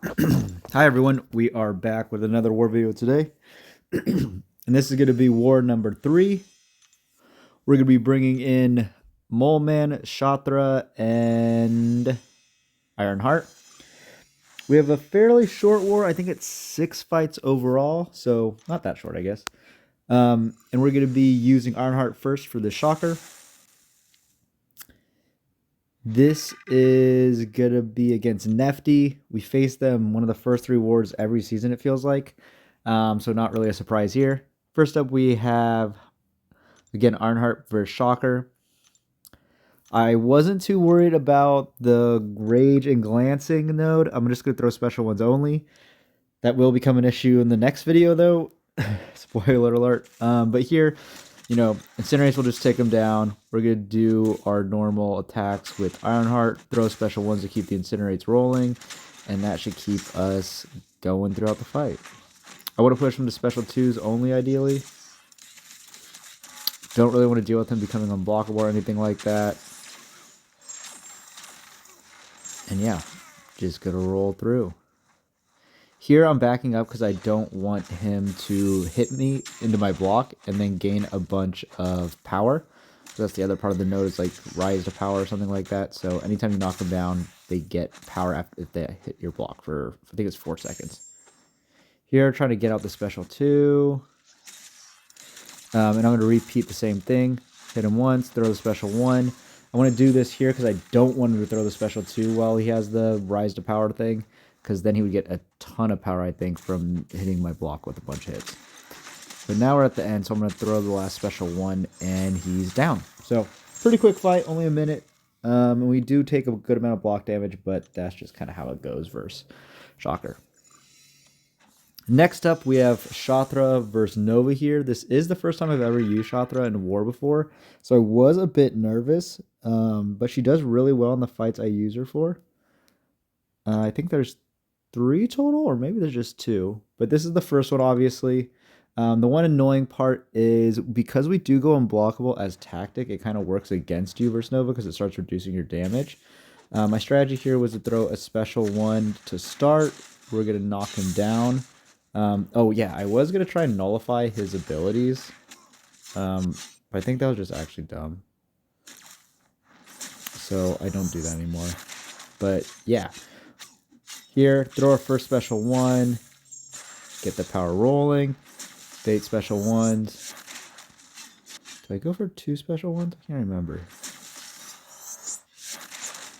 Hi everyone, we are back with another war video today. And this is going to be war number 3. We're going to be bringing in Mole Man, Shathra, and Ironheart. We have a fairly short war. I think it's 6 fights overall, so not that short, I guess. And we're going to be using Ironheart first for the Shocker. This is going to be against Nefti. We face them one of the first 3 wars every season, it feels like. So not really a surprise here. First up, we have, again, Ironheart versus Shocker. I wasn't too worried about the Rage and Glancing node. I'm just going to throw special ones only. That will become an issue in the next video, though. Spoiler alert. But here, Incinerates will just take them down. We're going to do our normal attacks with Ironheart, throw special ones to keep the Incinerates rolling, and that should keep us going throughout the fight. I want to push him to special 2s only, ideally. Don't really want to deal with him becoming unblockable or anything like that. And yeah, just going to roll through. Here I'm backing up because I don't want him to hit me into my block and then gain a bunch of power. So that's the other part of the node, is like rise to power or something like that. So anytime you knock them down, they get power if they hit your block for, I think it's 4 seconds. Here, trying to get out the special 2. And I'm going to repeat the same thing. Hit him once, throw the special 1. I want to do this here because I don't want him to throw the special 2 while he has the rise to power thing, because then he would get a ton of power, I think, from hitting my block with a bunch of hits. But now we're at the end, so I'm going to throw the last special 1, and he's down. So, pretty quick fight, only a minute. And we do take a good amount of block damage, but that's just kind of how it goes versus Shocker. Next up, we have Shathra versus Nova here. This is the first time I've ever used Shathra in a war before, so I was a bit nervous, but she does really well in the fights I use her for. I think there's 3 total, or maybe there's just 2, but this is the first one, obviously. The one annoying part is because we do go unblockable as tactic, it kind of works against you versus Nova because it starts reducing your damage. My strategy here was to throw a special 1 to start. We're going to knock him down. Oh yeah, I was going to try and nullify his abilities. But I think that was just actually dumb. So I don't do that anymore. But yeah. Here, throw our first special 1. Get the power rolling. Bait special 1s. Did I go for 2 special 1s? I can't remember.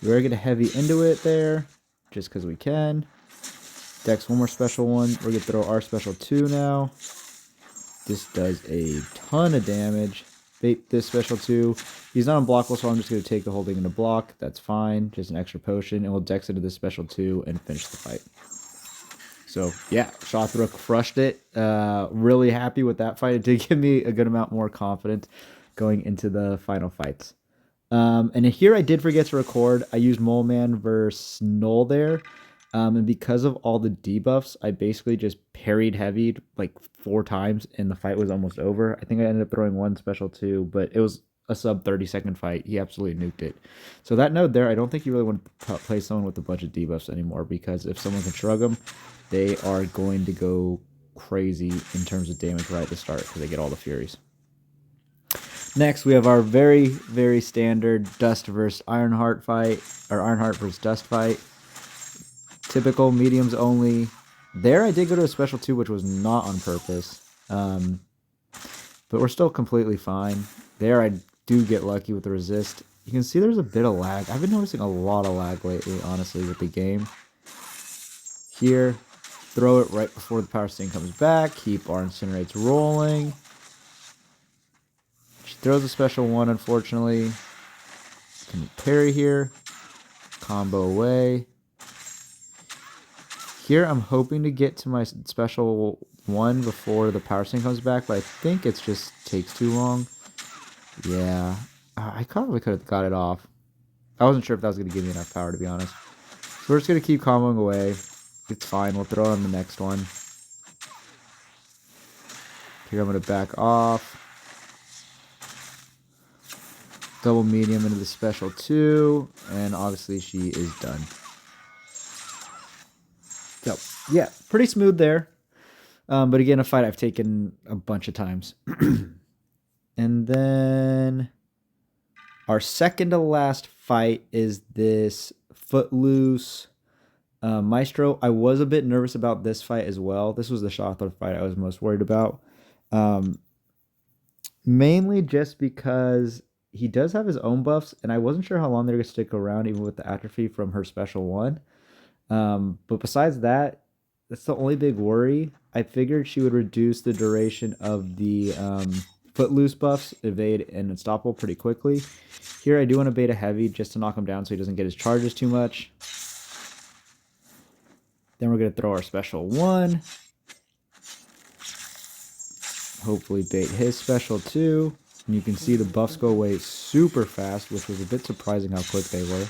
We're going to heavy into it there, just because we can. Dex 1 more special 1. We're going to throw our special 2 now. This does a ton of damage. Bait this special 2. He's not unblockable, so I'm just going to take the whole thing into block. That's fine. Just an extra potion. And we'll Dex into this special 2 and finish the fight. So, yeah, Shathra crushed it. Really happy with that fight. It did give me a good amount more confidence going into the final fights. And here I did forget to record. I used Mole Man versus Null there. And because of all the debuffs, I basically just parried heavied like 4 times, and the fight was almost over. I think I ended up throwing 1 special 2, but it was a sub 30-second fight. He absolutely nuked it. So that node there, I don't think you really want to play someone with a bunch of debuffs anymore, because if someone can shrug them, they are going to go crazy in terms of damage right at the start because they get all the Furies. Next, we have our very, very standard Dust versus Ironheart fight, or Ironheart versus Dust fight. Typical mediums only. There I did go to a special 2, which was not on purpose. But we're still completely fine. There I do get lucky with the resist. You can see there's a bit of lag. I've been noticing a lot of lag lately, honestly, with the game. Here, throw it right before the power sting comes back. Keep our Incinerates rolling. She throws a special 1, unfortunately. Can parry here. Combo away. Here, I'm hoping to get to my special 1 before the power sting comes back, but I think it just takes too long. Yeah, I probably could have got it off. I wasn't sure if that was going to give me enough power, to be honest. So we're just going to keep comboing away. It's fine. We'll throw it on the next one. Here, I'm going to back off. Double medium into the special 2, and obviously she is done. So, yeah, pretty smooth there. But again, a fight I've taken a bunch of times. And then our second to last fight is this Footloose Maestro. I was a bit nervous about this fight as well. This was the Shathra fight I was most worried about. Mainly just because he does have his own buffs, and I wasn't sure how long they're going to stick around, even with the atrophy from her special one. But besides that, that's the only big worry. I figured she would reduce the duration of the Footloose buffs, evade and unstoppable, pretty quickly. Here I do want to bait a heavy just to knock him down so he doesn't get his charges too much. Then we're going to throw our special one. Hopefully bait his special too. And you can see the buffs go away super fast, which was a bit surprising how quick they were.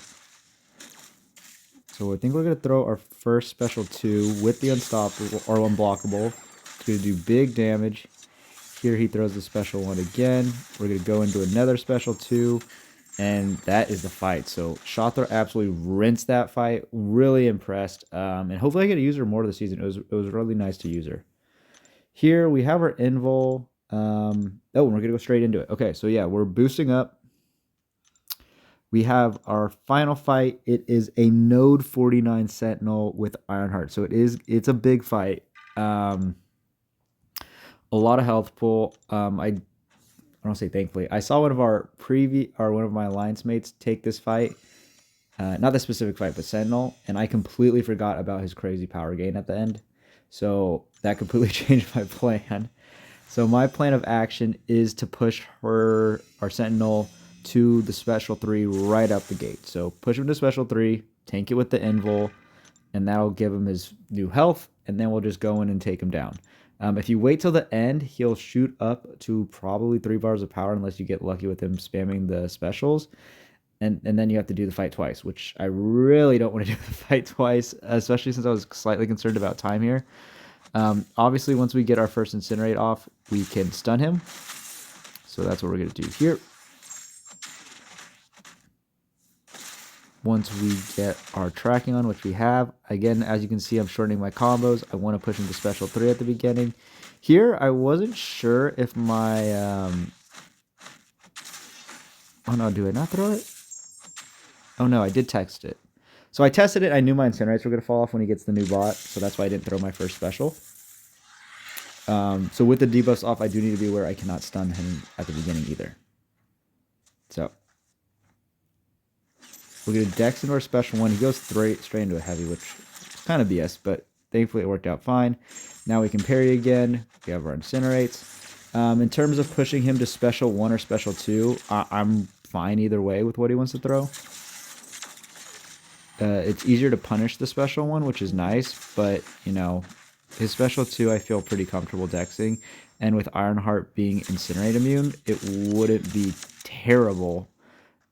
So I think we're going to throw our first special 2 with the unstoppable or unblockable. It's going to do big damage. Here he throws the special 1 again. We're going to go into another special 2. And that is the fight. So Shathra absolutely rinsed that fight. Really impressed. And hopefully I get to use her more this season. It was really nice to use her. Here we have our invul. And we're going to go straight into it. Okay, so yeah, we're boosting up. We have our final fight. It is a Node 49 Sentinel with Ironheart. So it's a big fight. A lot of health pool. I don't say thankfully. I saw one of one of my alliance mates take this fight. Not this specific fight, but Sentinel, and I completely forgot about his crazy power gain at the end. So that completely changed my plan. So my plan of action is to push our Sentinel to the special 3 right up the gate. So push him to special 3, tank it with the invul, and that'll give him his new health, and then we'll just go in and take him down. If you wait till the end, he'll shoot up to probably 3 bars of power unless you get lucky with him spamming the specials. And then you have to do the fight twice, which I really don't want to do the fight twice, especially since I was slightly concerned about time here. Obviously, once we get our first Incinerate off, we can stun him. So that's what we're going to do here. Once we get our tracking on, which we have, again, as you can see, I'm shortening my combos. I want to push into special 3 at the beginning. Here, I wasn't sure if my... Oh no, do I not throw it? Oh no, I did text it. So I tested it. I knew my Incinerates were going to fall off when he gets the new bot, so that's why I didn't throw my first special. So with the debuffs off, I do need to be aware I cannot stun him at the beginning either. So we're going to Dex into our special 1. He goes straight into a heavy, which is kind of BS, but thankfully it worked out fine. Now we can parry again. We have our Incinerates. In terms of pushing him to special 1 or special 2, I'm fine either way with what he wants to throw. It's easier to punish the special 1, which is nice, but, you know, his special 2 I feel pretty comfortable dexing, and with Ironheart being Incinerate immune, it wouldn't be terrible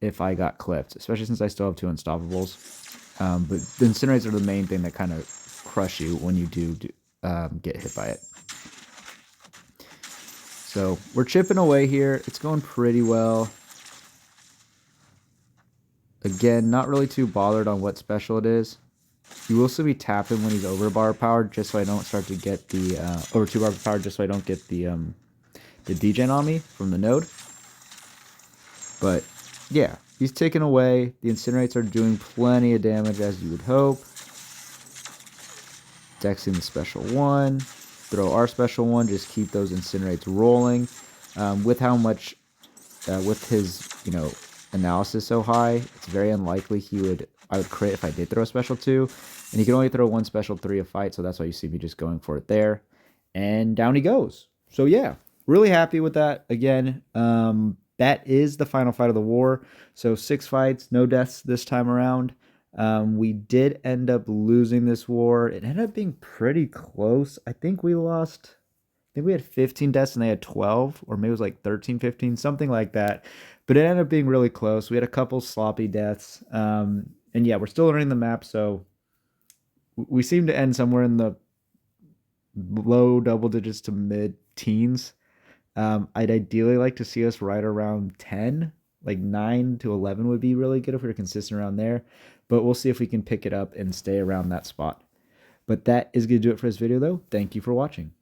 if I got clipped, especially since I still have 2 Unstoppables. But the Incinerates are the main thing that kind of crush you when you do get hit by it. So we're chipping away here. It's going pretty well. Again, not really too bothered on what special it is. You will see me tap him when he's over bar power, just so I don't start to get the over 2 bar power, just so I don't get the degen on me from the node. But yeah, he's taken away. The Incinerates are doing plenty of damage, as you would hope. Dexing the special 1, throw our special 1, just keep those Incinerates rolling. With how much, with his, you know, analysis so high, it's very unlikely I would crit if I did throw a special 2. And he can only throw 1 special 3 a fight, so that's why you see me just going for it there. And down he goes. So yeah, really happy with that. Again, that is the final fight of the war. So 6 fights, no deaths this time around. We did end up losing this war. It ended up being pretty close. I think we had 15 deaths and they had 12, or maybe it was like 13, 15, something like that. But it ended up being really close. We had a couple sloppy deaths. And yeah, we're still learning the map, so we seem to end somewhere in the low double digits to mid-teens. I'd ideally like to see us right around 10. Like 9 to 11 would be really good if we were consistent around there. But we'll see if we can pick it up and stay around that spot. But that is going to do it for this video, though. Thank you for watching.